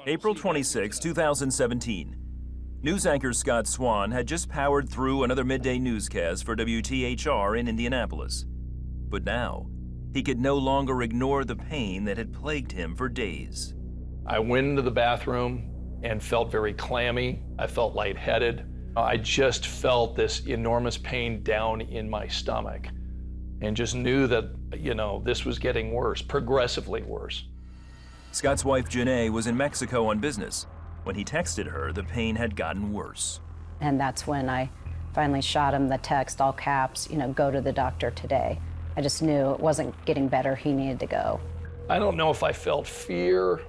April 26, 2017. News anchor Scott Swan had just powered through another midday newscast for WTHR in Indianapolis. But now, he could no longer ignore the pain that had plagued him for days. I went into the bathroom and felt very clammy. I felt lightheaded. I just felt this enormous pain down in my stomach and just knew that, this was getting worse, progressively worse. Scott's wife, Janae, was in Mexico on business. When he texted her, the pain had gotten worse. And that's when I finally shot him the text, all caps, go to the doctor today. I just knew it wasn't getting better, he needed to go. I don't know if I felt fear.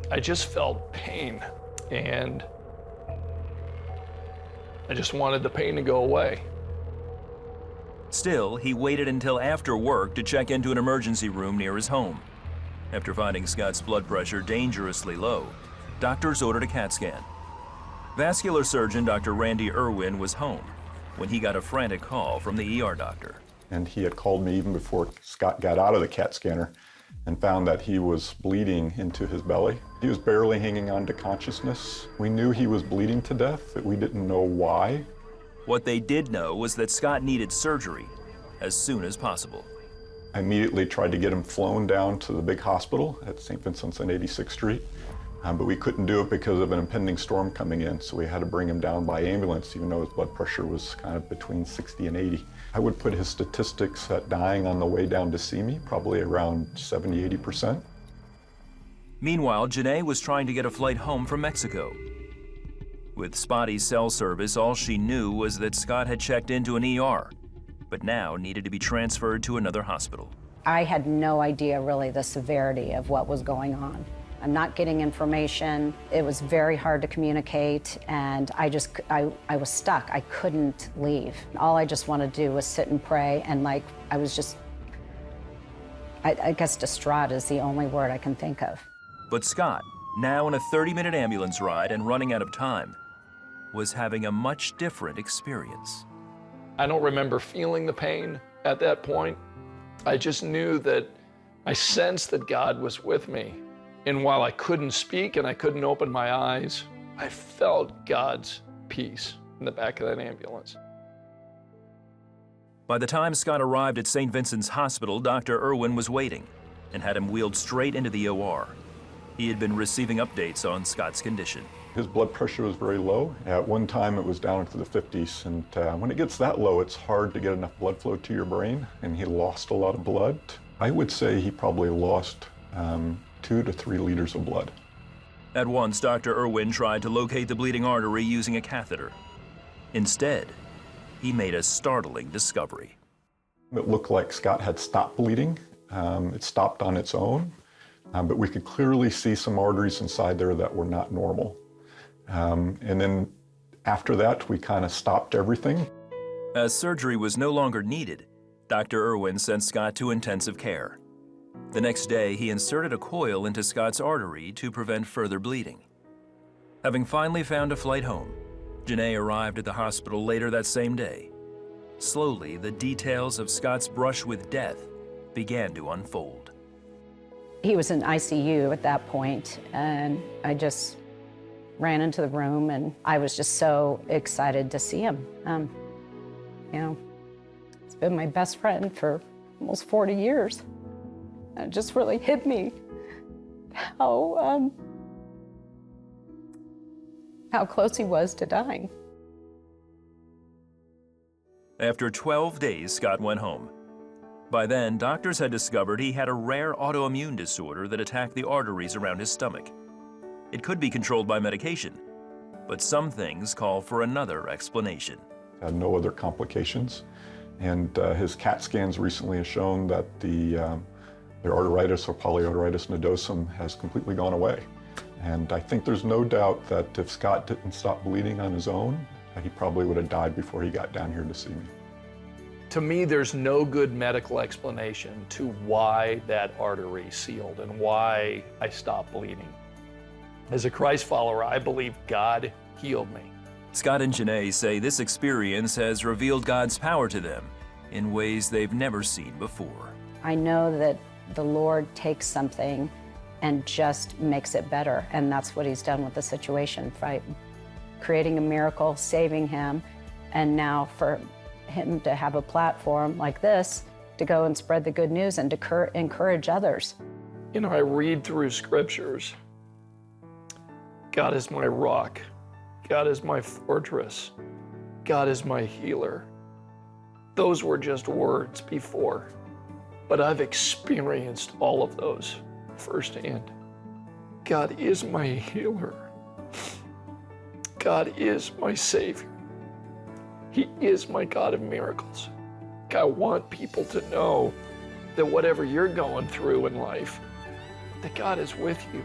I just felt pain, and I just wanted the pain to go away. Still, he waited until after work to check into an emergency room near his home. After finding Scott's blood pressure dangerously low, doctors ordered a CAT scan. Vascular surgeon Dr. Randy Irwin was home when he got a frantic call from the ER doctor. And he had called me even before Scott got out of the CAT scanner and found that he was bleeding into his belly. He was barely hanging on to consciousness. We knew he was bleeding to death, but we didn't know why. What they did know was that Scott needed surgery as soon as possible. I immediately tried to get him flown down to the big hospital at St. Vincent's on 86th Street, but we couldn't do it because of an impending storm coming in, so we had to bring him down by ambulance, even though his blood pressure was kind of between 60 and 80. I would put his statistics at dying on the way down to see me, probably around 70–80%. Meanwhile, Janae was trying to get a flight home from Mexico. With spotty cell service, all she knew was that Scott had checked into an ER, but now needed to be transferred to another hospital. I had no idea really the severity of what was going on. I'm not getting information. It was very hard to communicate, and I was stuck. I couldn't leave. All I just wanted to do was sit and pray, and I was just, I guess distraught is the only word I can think of. But Scott, now in a 30-minute ambulance ride and running out of time, was having a much different experience. I don't remember feeling the pain at that point. I just knew that I sensed that God was with me. And while I couldn't speak and I couldn't open my eyes, I felt God's peace in the back of that ambulance. By the time Scott arrived at St. Vincent's Hospital, Dr. Irwin was waiting and had him wheeled straight into the OR. He had been receiving updates on Scott's condition. His blood pressure was very low. At one time, it was down into the 50s, and when it gets that low, it's hard to get enough blood flow to your brain, and he lost a lot of blood. I would say he probably lost 2 to 3 liters of blood. At once, Dr. Irwin tried to locate the bleeding artery using a catheter. Instead, he made a startling discovery. It looked like Scott had stopped bleeding. It stopped on its own, but we could clearly see some arteries inside there that were not normal. And then after that, we kind of stopped everything. As surgery was no longer needed, Dr. Irwin sent Scott to intensive care. The next day, he inserted a coil into Scott's artery to prevent further bleeding. Having finally found a flight home, Janae arrived at the hospital later that same day. Slowly, the details of Scott's brush with death began to unfold. He was in ICU at that point, and I just ran into the room, and I was just so excited to see him. He's been my best friend for almost 40 years. It just really hit me how close he was to dying. After 12 days, Scott went home. By then, doctors had discovered he had a rare autoimmune disorder that attacked the arteries around his stomach. It could be controlled by medication, but some things call for another explanation. Had no other complications, and his CAT scans recently have shown that the arteritis or polyarteritis nodosum has completely gone away. And I think there's no doubt that if Scott didn't stop bleeding on his own, he probably would have died before he got down here to see me. To me, there's no good medical explanation to why that artery sealed and why I stopped bleeding. As a Christ follower, I believe God healed me. Scott and Janae say this experience has revealed God's power to them in ways they've never seen before. I know that the Lord takes something and just makes it better. And that's what he's done with the situation, by creating a miracle, saving him, and now for him to have a platform like this to go and spread the good news and to encourage others. You know, I read through scriptures. God is my rock. God is my fortress. God is my healer. Those were just words before, but I've experienced all of those firsthand. God is my healer. God is my Savior. He is my God of miracles. I want people to know that whatever you're going through in life, that God is with you.